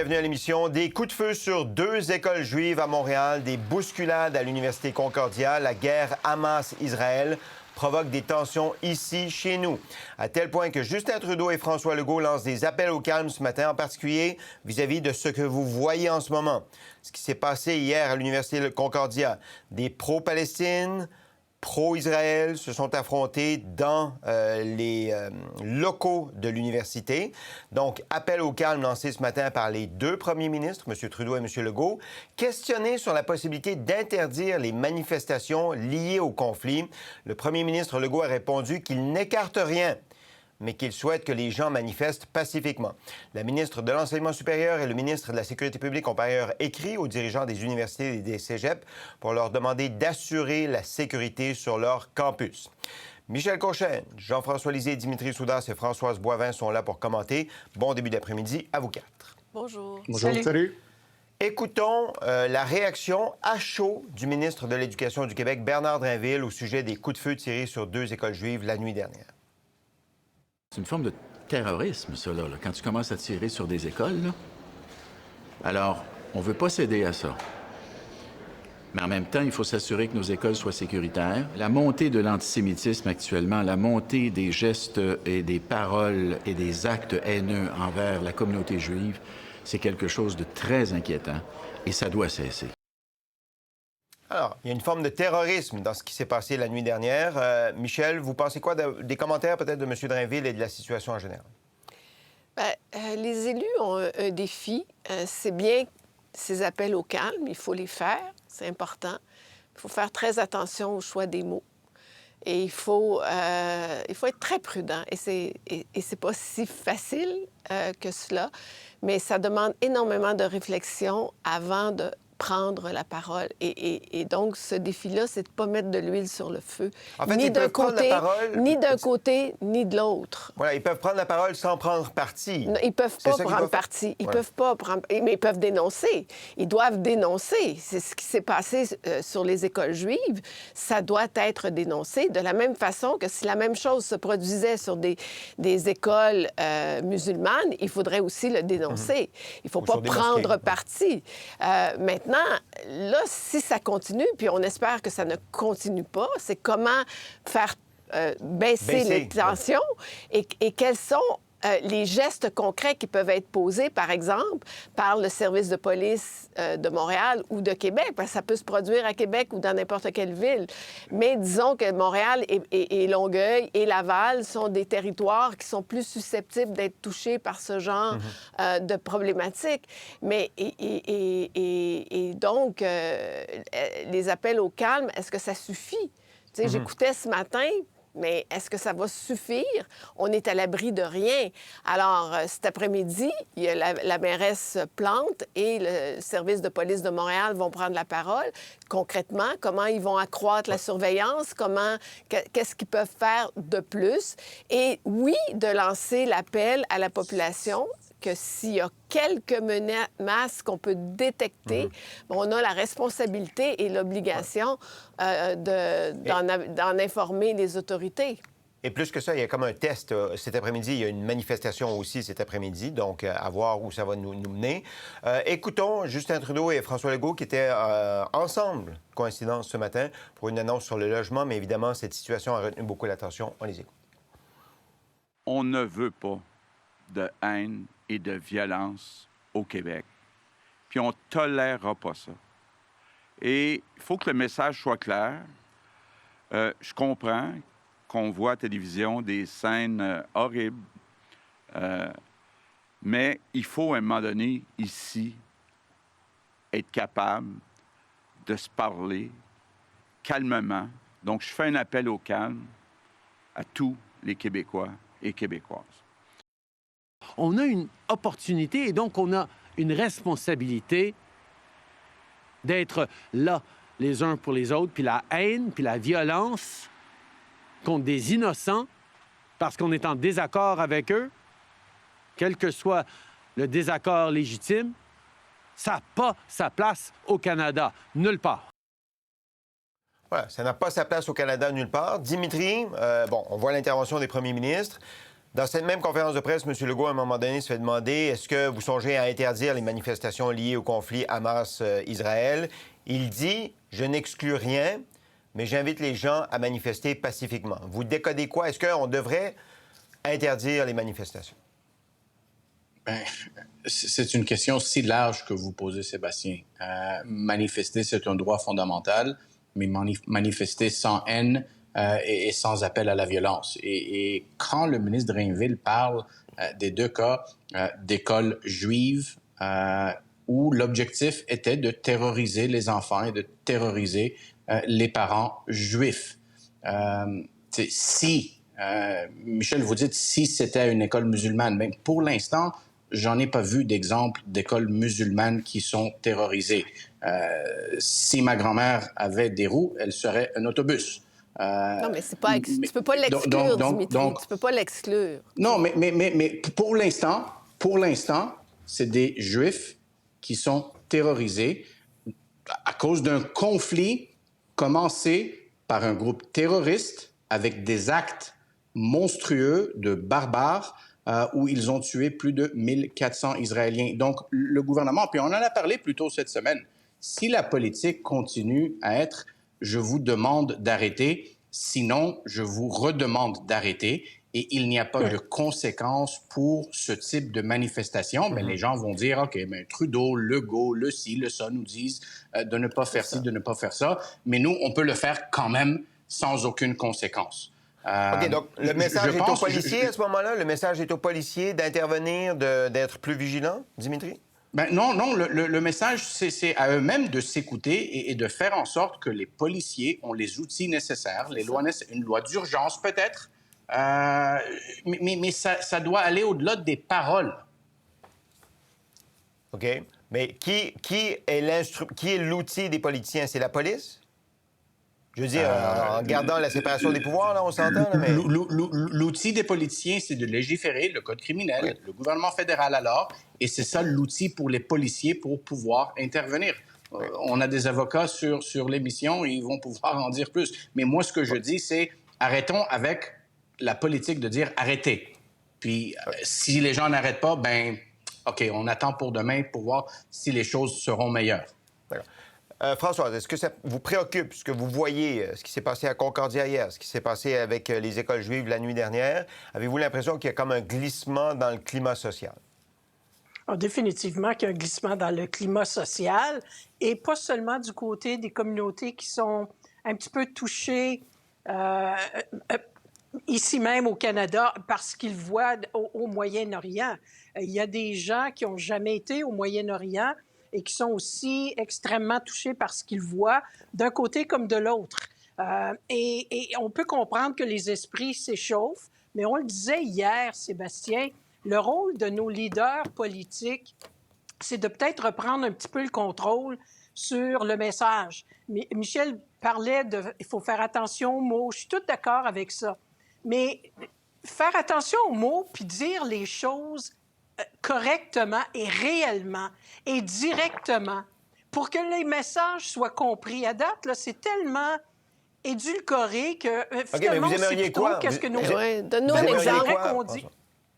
Bienvenue à l'émission. Des coups de feu sur 2 écoles juives à Montréal, des bousculades à l'Université Concordia, la guerre Hamas-Israël provoque des tensions ici, chez nous. À tel point que Justin Trudeau et François Legault lancent des appels au calme ce matin, en particulier vis-à-vis de ce que vous voyez en ce moment. Ce qui s'est passé hier à l'Université Concordia. Des pro-Palestine, pro-Israël se sont affrontés dans les locaux de l'université. Donc, appel au calme lancé ce matin par les 2 premiers ministres, M. Trudeau et M. Legault, questionnés sur la possibilité d'interdire les manifestations liées au conflit. Le premier ministre Legault a répondu qu'il n'écarte rien, mais qu'il souhaite que les gens manifestent pacifiquement. La ministre de l'Enseignement supérieur et le ministre de la Sécurité publique ont par ailleurs écrit aux dirigeants des universités et des cégeps pour leur demander d'assurer la sécurité sur leur campus. Michel Cauchel, Jean-François Lisée, Dimitri Soudas et Françoise Boivin sont là pour commenter. Bon début d'après-midi à vous 4. Bonjour. Bonjour. Salut. Écoutons la réaction à chaud du ministre de l'Éducation du Québec, Bernard Drinville, au sujet des coups de feu tirés sur 2 écoles juives la nuit dernière. C'est une forme de terrorisme, ça, là, quand tu commences à tirer sur des écoles. Là. Alors, on ne veut pas céder à ça. Mais en même temps, il faut s'assurer que nos écoles soient sécuritaires. La montée de l'antisémitisme actuellement, la montée des gestes et des paroles et des actes haineux envers la communauté juive, c'est quelque chose de très inquiétant et ça doit cesser. Alors, il y a une forme de terrorisme dans ce qui s'est passé la nuit dernière. Michel, vous pensez quoi des commentaires peut-être de M. Drinville et de la situation en général? Les élus ont un défi. C'est bien ces appels au calme, il faut les faire, c'est important. Il faut faire très attention au choix des mots. Et il faut être très prudent. Et c'est pas si facile que cela, mais ça demande énormément de réflexion avant de prendre la parole. Et donc, ce défi-là, c'est de ne pas mettre de l'huile sur le feu. En fait, ni d'un côté, ni de l'autre. Voilà, ils peuvent prendre la parole sans prendre parti. Non, ils ne peuvent pas prendre parti. Ils peuvent pas prendre... Mais ils peuvent dénoncer. Ils doivent dénoncer. C'est ce qui s'est passé sur les écoles juives. Ça doit être dénoncé de la même façon que si la même chose se produisait sur des écoles musulmanes, il faudrait aussi le dénoncer. Il ne faut pas prendre parti. Maintenant, là, si ça continue, puis on espère que ça ne continue pas, c'est comment faire baisser les tensions et quels sont les gestes concrets qui peuvent être posés, par exemple, par le service de police de Montréal ou de Québec, parce que ça peut se produire à Québec ou dans n'importe quelle ville. Mais disons que Montréal et Longueuil et Laval sont des territoires qui sont plus susceptibles d'être touchés par ce genre de problématiques. Mais et donc, les appels au calme, est-ce que ça suffit? Tu sais, j'écoutais ce matin... Mais est-ce que ça va suffire? On est à l'abri de rien. Alors, cet après-midi, il y a la mairesse Plante et le service de police de Montréal vont prendre la parole. Concrètement, comment ils vont accroître la surveillance? Qu'est-ce qu'ils peuvent faire de plus? Et oui, de lancer l'appel à la population que s'il y a quelques menaces qu'on peut détecter, on a la responsabilité et l'obligation d'en informer les autorités. Et plus que ça, il y a comme un test cet après-midi. Il y a une manifestation aussi cet après-midi, donc à voir où ça va nous mener. Écoutons Justin Trudeau et François Legault qui étaient ensemble, coïncidence ce matin, pour une annonce sur le logement, mais évidemment, cette situation a retenu beaucoup l'attention. On les écoute. On ne veut pas de haine et de violence au Québec. Puis on ne tolérera pas ça. Et il faut que le message soit clair. Je comprends qu'on voit à la télévision des scènes horribles, mais il faut à un moment donné, ici, être capable de se parler calmement. Donc, je fais un appel au calme à tous les Québécois et Québécoises. On a une opportunité et donc on a une responsabilité d'être là les uns pour les autres, puis la haine, puis la violence contre des innocents parce qu'on est en désaccord avec eux, quel que soit le désaccord légitime, ça n'a pas sa place au Canada, nulle part. Voilà, ça n'a pas sa place au Canada nulle part. Dimitri, on voit l'intervention des premiers ministres. Dans cette même conférence de presse, M. Legault, à un moment donné, se fait demander est-ce que vous songez à interdire les manifestations liées au conflit Hamas-Israël? Il dit je n'exclus rien, mais j'invite les gens à manifester pacifiquement. Vous décodez quoi? Est-ce qu'on devrait interdire les manifestations? Bien, c'est une question si large que vous posez, Sébastien. Manifester, c'est un droit fondamental, mais manifester sans haine et sans appel à la violence. Et quand le ministre Drainville parle des deux cas d'écoles juives où l'objectif était de terroriser les enfants et de terroriser les parents juifs. Michel, vous dites si c'était une école musulmane, mais pour l'instant, j'en ai pas vu d'exemple d'écoles musulmanes qui sont terrorisées. Si ma grand-mère avait des roues, elle serait un autobus. Non, mais c'est pas tu peux pas l'exclure, Dimitri. Tu peux pas l'exclure. Non, mais pour l'instant, c'est des Juifs qui sont terrorisés à cause d'un conflit commencé par un groupe terroriste avec des actes monstrueux de barbares où ils ont tué plus de 1400 Israéliens. Donc, le gouvernement, puis on en a parlé plus tôt cette semaine, si la politique continue à être « je vous demande d'arrêter », sinon, je vous redemande d'arrêter, et il n'y a pas de conséquences pour ce type de manifestation, mais les gens vont dire, OK, mais Trudeau, Legault, le ci, le ça nous disent de ne pas faire ci, de ne pas faire ça, mais nous, on peut le faire quand même sans aucune conséquence. OK, donc le message est aux policiers à ce moment-là? Le message est aux policiers d'intervenir, d'être plus vigilants, Dimitri? Ben non, le message, c'est à eux-mêmes de s'écouter et de faire en sorte que les policiers ont les outils nécessaires. Les lois, une loi d'urgence peut-être, mais ça doit aller au-delà des paroles. OK. Mais qui est l'outil des politiciens? C'est la police? Je veux dire, en gardant la séparation des pouvoirs, là, on s'entend, là, mais... L'outil des politiciens, c'est de légiférer le code criminel, le gouvernement fédéral alors, et c'est ça l'outil pour les policiers pour pouvoir intervenir. On a des avocats sur l'émission et ils vont pouvoir en dire plus. Mais moi, ce que je dis, c'est arrêtons avec la politique de dire arrêtez. Puis, si les gens n'arrêtent pas, ben OK, on attend pour demain pour voir si les choses seront meilleures. D'accord. Françoise, est-ce que ça vous préoccupe, ce que vous voyez, ce qui s'est passé à Concordia hier, ce qui s'est passé avec les écoles juives la nuit dernière? Avez-vous l'impression qu'il y a comme un glissement dans le climat social? Alors, définitivement qu'il y a un glissement dans le climat social, et pas seulement du côté des communautés qui sont un petit peu touchées ici même au Canada parce qu'ils voient au Moyen-Orient. Il y a des gens qui n'ont jamais été au Moyen-Orient et qui sont aussi extrêmement touchés par ce qu'ils voient d'un côté comme de l'autre. Et on peut comprendre que les esprits s'échauffent, mais on le disait hier, Sébastien, le rôle de nos leaders politiques, c'est de peut-être reprendre un petit peu le contrôle sur le message. Michel parlait de « il faut faire attention aux mots ». Je suis tout d'accord avec ça. Mais faire attention aux mots puis dire les choses correctement et réellement et directement pour que les messages soient compris. À date, là, c'est tellement édulcoré que finalement, mais vous aimeriez on sait quoi? qu'est-ce que nos... Donne-nous un exemple. Qu'on dit.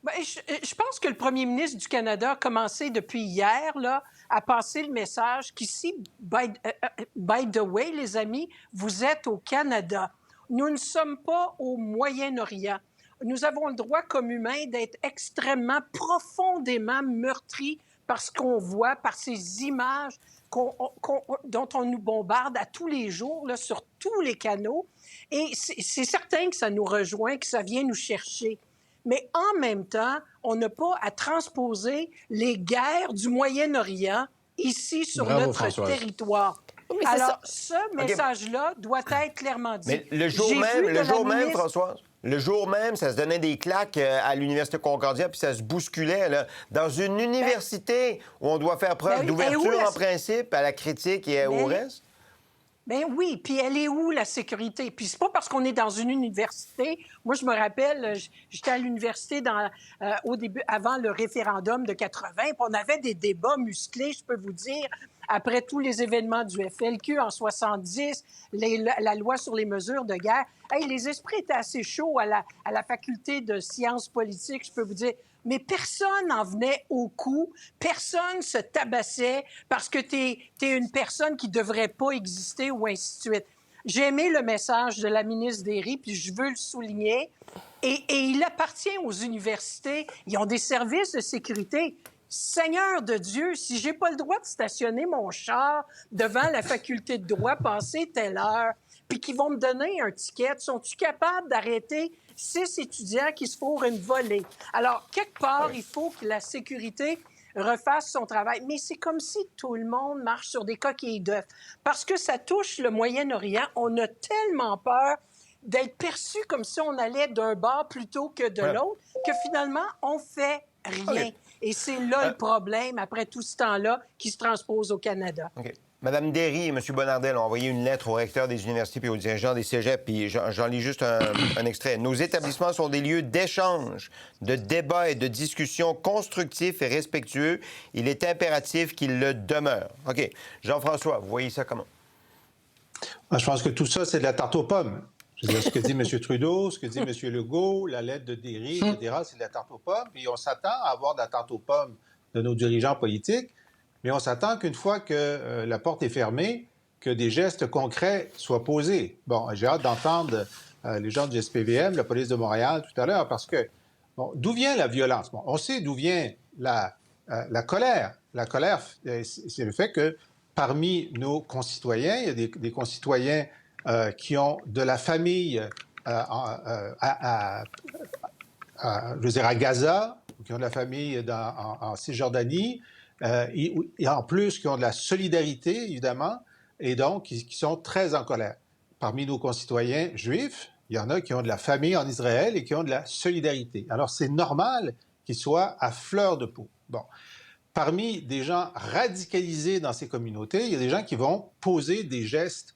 Ben, je pense que le premier ministre du Canada a commencé depuis hier là, à passer le message qu'ici, by the way, les amis, vous êtes au Canada. Nous ne sommes pas au Moyen-Orient. Nous avons le droit comme humains d'être extrêmement, profondément meurtris par ce qu'on voit, par ces images dont on nous bombarde à tous les jours, là, sur tous les canaux. Et c'est certain que ça nous rejoint, que ça vient nous chercher. Mais en même temps, on n'a pas à transposer les guerres du Moyen-Orient ici sur notre territoire. Oui, alors, ce message-là doit être clairement dit. Mais le jour même, Françoise, le jour même, ça se donnait des claques à l'Université Concordia, puis ça se bousculait, là. Dans une université où on doit faire preuve d'ouverture en principe à la critique et au reste. Ben oui, puis elle est où, la sécurité? Puis c'est pas parce qu'on est dans une université. Moi, je me rappelle, j'étais à l'université au début, avant le référendum de 80, puis on avait des débats musclés, je peux vous dire, après tous les événements du FLQ en 70, la loi sur les mesures de guerre. Hey, les esprits étaient assez chauds à la faculté de sciences politiques, je peux vous dire. Mais personne n'en venait au coup, personne se tabassait parce que t'es une personne qui devrait pas exister ou ainsi de suite. J'ai aimé le message de la ministre Derry, puis je veux le souligner. Et il appartient aux universités. Ils ont des services de sécurité. Seigneur de Dieu, si j'ai pas le droit de stationner mon char devant la faculté de droit, passer telle heure, puis qu'ils vont me donner un ticket, sont-ils capables d'arrêter 6 étudiants qui se fourrent une volée? Alors, quelque part, il faut que la sécurité refasse son travail. Mais c'est comme si tout le monde marche sur des coquilles d'œufs. Parce que ça touche le Moyen-Orient, on a tellement peur d'être perçu comme si on allait d'un bord plutôt que de l'autre, que finalement, on fait rien. Et c'est là le problème, après tout ce temps-là, qui se transpose au Canada. OK. Mme Derry et M. Bonnardel ont envoyé une lettre aux recteurs des universités et aux dirigeants des cégeps, puis j'en lis juste un extrait. « Nos établissements sont des lieux d'échange, de débat et de discussion constructifs et respectueux. Il est impératif qu'ils le demeurent. » OK. Jean-François, vous voyez ça comment? Je pense que tout ça, c'est de la tarte aux pommes. Je veux dire, ce que dit M. Trudeau, ce que dit M. Legault, la lettre de Derry, etc., c'est de la tarte aux pommes. Puis on s'attend à avoir de la tarte aux pommes de nos dirigeants politiques, mais on s'attend qu'une fois que la porte est fermée, que des gestes concrets soient posés. Bon, j'ai hâte d'entendre les gens du SPVM, la police de Montréal tout à l'heure, parce que, bon, d'où vient la violence? Bon, on sait d'où vient la colère. La colère, c'est le fait que parmi nos concitoyens, il y a des concitoyens qui ont de la famille je veux dire, à Gaza, qui ont de la famille en Cisjordanie, et en plus qui ont de la solidarité, évidemment, et donc qui sont très en colère. Parmi nos concitoyens juifs, il y en a qui ont de la famille en Israël et qui ont de la solidarité. Alors, c'est normal qu'ils soient à fleur de peau. Bon. Parmi des gens radicalisés dans ces communautés, il y a des gens qui vont poser des gestes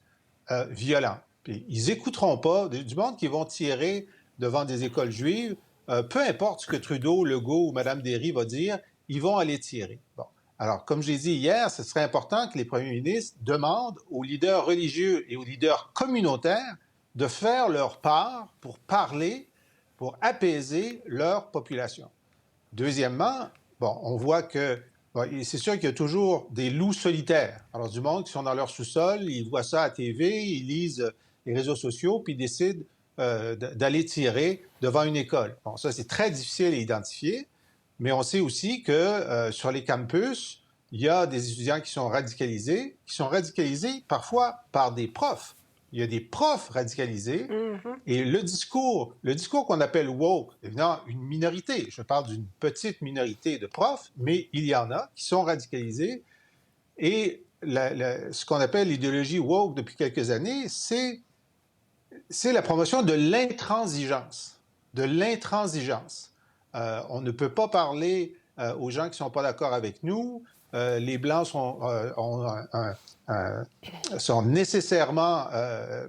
violents. Puis, ils n'écouteront pas du monde qui vont tirer devant des écoles juives. Peu importe ce que Trudeau, Legault ou Mme Derry va dire, ils vont aller tirer. Bon. Alors, comme j'ai dit hier, ce serait important que les premiers ministres demandent aux leaders religieux et aux leaders communautaires de faire leur part pour parler, pour apaiser leur population. Deuxièmement, bon, on voit que bon, c'est sûr qu'il y a toujours des loups solitaires. Alors, du monde qui sont dans leur sous-sol, ils voient ça à TV, ils lisent les réseaux sociaux, puis ils décident d'aller tirer devant une école. Bon, ça, c'est très difficile à identifier, mais on sait aussi que sur les campus, il y a des étudiants qui sont radicalisés parfois par des profs. Il y a des profs radicalisés, et le discours qu'on appelle woke, évidemment, une minorité, je parle d'une petite minorité de profs, mais il y en a qui sont radicalisés, et ce qu'on appelle l'idéologie woke depuis quelques années, c'est la promotion de l'intransigeance. De l'intransigeance. On ne peut pas parler aux gens qui ne sont pas d'accord avec nous. Les Blancs sont nécessairement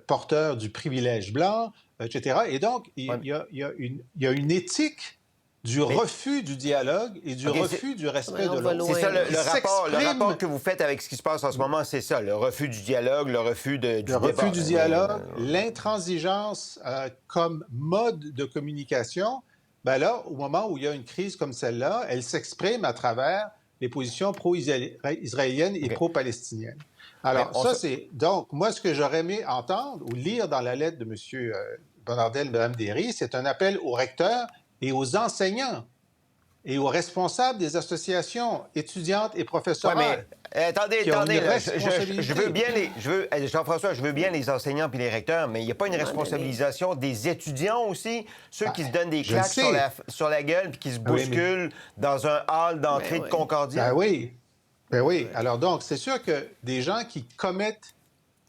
porteurs du privilège blanc, etc. Et donc, il y a une éthique du refus du dialogue et du refus du respect de l'autre. C'est ça, le rapport que vous faites avec ce qui se passe en ce moment, c'est ça, le refus du dialogue, le refus du débat. Le refus du dialogue, l'intransigeance comme mode de communication. Ben là, au moment où il y a une crise comme celle-là, elle s'exprime à travers les positions pro-israéliennes et pro-palestiniennes. Alors, ça, c'est... Donc, moi, ce que j'aurais aimé entendre ou lire dans la lettre de M. Bonnardel et Mme Derry, c'est un appel aux recteurs et aux enseignants et aux responsables des associations étudiantes et professorales. Ouais, attendez, je veux bien Jean-François, je veux bien les enseignants puis les recteurs, mais il n'y a pas une responsabilisation des étudiants aussi, ceux qui se donnent des claques sur la gueule puis qui se bousculent dans un hall d'entrée de Concordia. Ben oui. Alors donc, c'est sûr que des gens qui commettent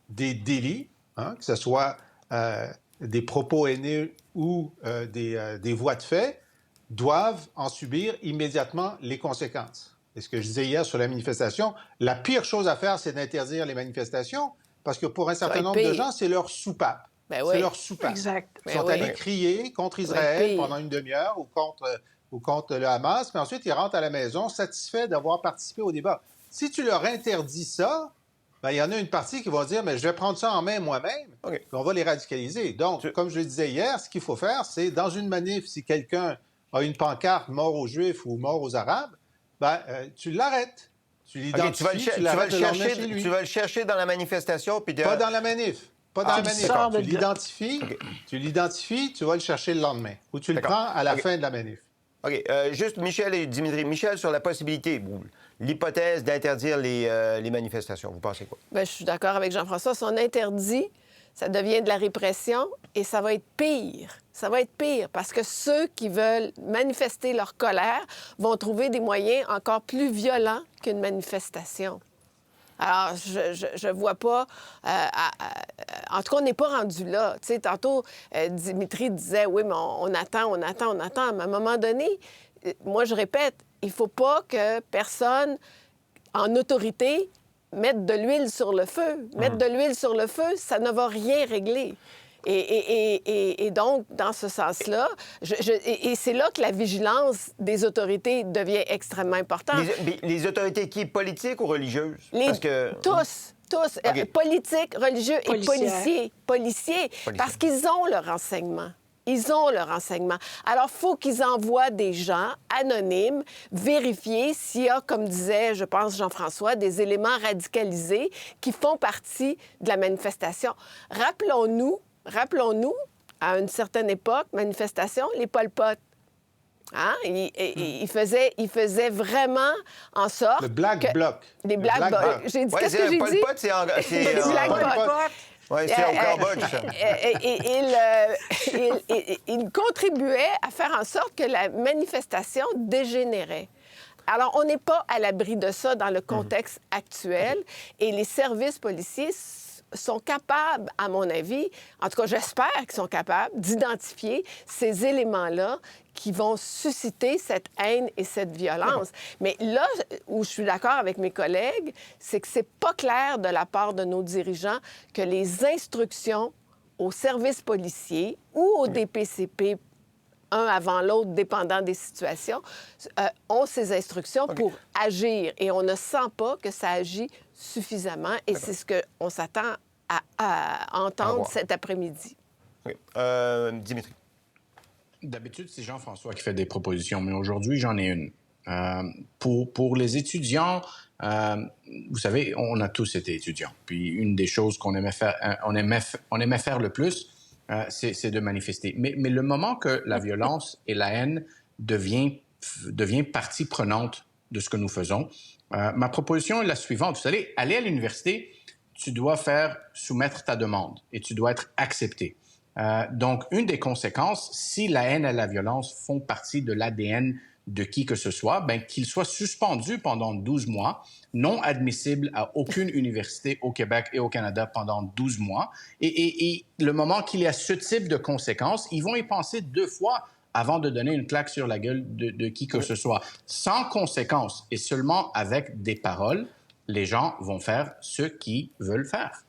des délits, que ce soit des propos haineux ou des voies de fait, doivent en subir immédiatement les conséquences. Et ce que je disais hier sur la manifestation, la pire chose à faire, c'est d'interdire les manifestations, parce que pour un certain être nombre de pire. gens, c'est leur soupape. Ben C'est oui. leur soupape. Exact. Ils sont Ben allés oui. crier contre Ça va Israël être pire. pendant une demi-heure ou contre le Hamas, mais ensuite ils rentrent à la maison satisfaits d'avoir participé au débat. Si tu leur interdis ça, ben, il y en a une partie qui va dire, mais je vais prendre ça en main moi-même, OK. puis on va les radicaliser. Donc, comme je le disais hier, ce qu'il faut faire, c'est dans une manif, si quelqu'un a une pancarte mort aux Juifs ou mort aux Arabes, ben, tu l'arrêtes. Tu OK, l'identifies, tu l'arrêtes le lendemain chez lui. tu vas le chercher dans la manifestation, puis Pas dans la manif. Pas dans la tu manif. sors de Tu là. l'identifies, tu vas le chercher le lendemain. Ou tu le D'accord. prends à la OK. fin de la manif. OK. Juste Michel et Dimitri. Michel, sur la possibilité, l'hypothèse d'interdire les manifestations, vous pensez quoi? Bien, je suis d'accord avec Jean-François. Si on interdit, ça devient de la répression et ça va être pire. Ça va être pire parce que ceux qui veulent manifester leur colère vont trouver des moyens encore plus violents qu'une manifestation. Alors, je vois pas... en tout cas, on n'est pas rendu là. Tu sais, tantôt, Dimitri disait, oui, mais on attend. Mais à un moment donné, moi, je répète, il faut pas que personne en autorité mette de l'huile sur le feu. Mettre de l'huile sur le feu, ça ne va rien régler. Et donc, dans ce sens-là, et c'est là que la vigilance des autorités devient extrêmement importante. Les autorités qui, politiques ou religieuses? Les- Tous. OK. Politiques, religieux et Policiers. policiers, parce qu'ils ont le renseignement. Alors, il faut qu'ils envoient des gens anonymes vérifier s'il y a, comme disait, je pense, Jean-François, des éléments radicalisés qui font partie de la manifestation. Rappelons-nous, à une certaine époque, manifestation, les Pol Pot. Hein? Ils faisaient vraiment en sorte Le Black que... Bloc. Les Le Black Black Bloc. Bloc. J'ai dit, Ouais, qu'est-ce que j'ai Pol dit? Pot, c'est Les Black Pol Bloc. Pot. Ouais, c'est au Cambodge, ça. Il contribuait à faire en sorte que la manifestation dégénérait. Alors, on n'est pas à l'abri de ça dans le contexte actuel et les services policiers sont capables, à mon avis, en tout cas, j'espère qu'ils sont capables d'identifier ces éléments-là qui vont susciter cette haine et cette violence. Mais là où je suis d'accord avec mes collègues, c'est que c'est pas clair de la part de nos dirigeants que les instructions aux services policiers ou au DPCP, un avant l'autre, dépendant des situations, ont ces instructions pour agir. Et on ne sent pas que ça agit suffisamment. Et c'est ce qu'on s'attend à entendre voir. cet après-midi. OK. Dimitri. D'habitude, c'est Jean-François qui fait des propositions, mais aujourd'hui, j'en ai une. Pour les étudiants, vous savez, on a tous été étudiants. Puis une des choses qu'on aimait faire, on aimait faire le plus, c'est de manifester. Mais le moment que la violence et la haine devient partie prenante de ce que nous faisons, ma proposition est la suivante. Vous savez, aller à l'université, tu dois soumettre ta demande et tu dois être accepté. Donc, une des conséquences, si la haine et la violence font partie de l'ADN de qui que ce soit, ben, qu'il soit suspendu pendant 12 mois, non admissible à aucune université au Québec et au Canada pendant 12 mois. Et le moment qu'il y a ce type de conséquences, ils vont y penser 2 fois avant de donner une claque sur la gueule de qui que ce soit. Sans conséquences et seulement avec des paroles, les gens vont faire ce qu'ils veulent faire.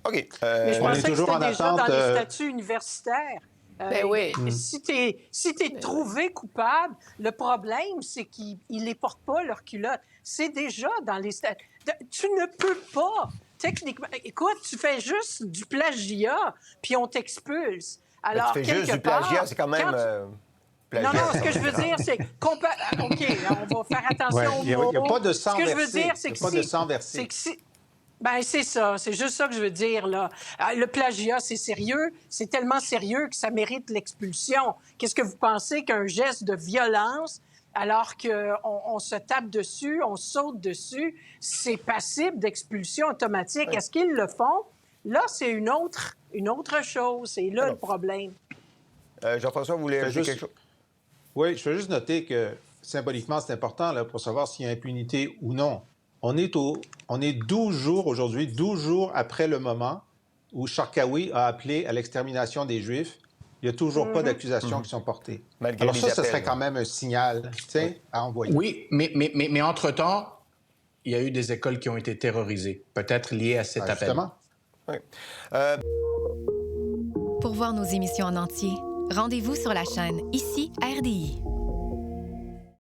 OK. Mais je on est pensais que toujours c'était en déjà attente, dans les statuts universitaires. Ben oui. Si t'es trouvé coupable, le problème, c'est qu'ils les portent pas, leurs culottes. C'est déjà dans les statuts. Tu ne peux pas, techniquement... Écoute, tu fais juste du plagiat, puis on t'expulse. Alors, tu fais juste quelque du plagiat, part, c'est quand même... quand plagiat. Non, ce que je veux dire, c'est... OK, on va faire attention Ouais, aux il n'y a mots. pas de sang Ce que je versé. veux dire, c'est Il que y a pas de sang versé. c'est que si... Ben c'est ça, c'est juste ça que je veux dire, là. Le plagiat, c'est sérieux, c'est tellement sérieux que ça mérite l'expulsion. Qu'est-ce que vous pensez qu'un geste de violence, alors qu'on se tape dessus, on saute dessus, c'est passible d'expulsion automatique? Oui. Est-ce qu'ils le font? Là, c'est une autre chose. C'est là le problème. Jean-François, vous voulez ajouter quelque chose? Oui, je veux juste noter que symboliquement, c'est important là, pour savoir s'il y a impunité ou non. On est 12 jours aujourd'hui, 12 jours après le moment où Charkaoui a appelé à l'extermination des Juifs. Il n'y a toujours pas d'accusations qui sont portées. Malgré Alors les ça, appels, ce serait quand même un signal à envoyer. Oui, mais entre-temps, il y a eu des écoles qui ont été terrorisées, peut-être liées à cet appel. Justement. Oui. Pour voir nos émissions en entier, rendez-vous sur la chaîne Ici RDI.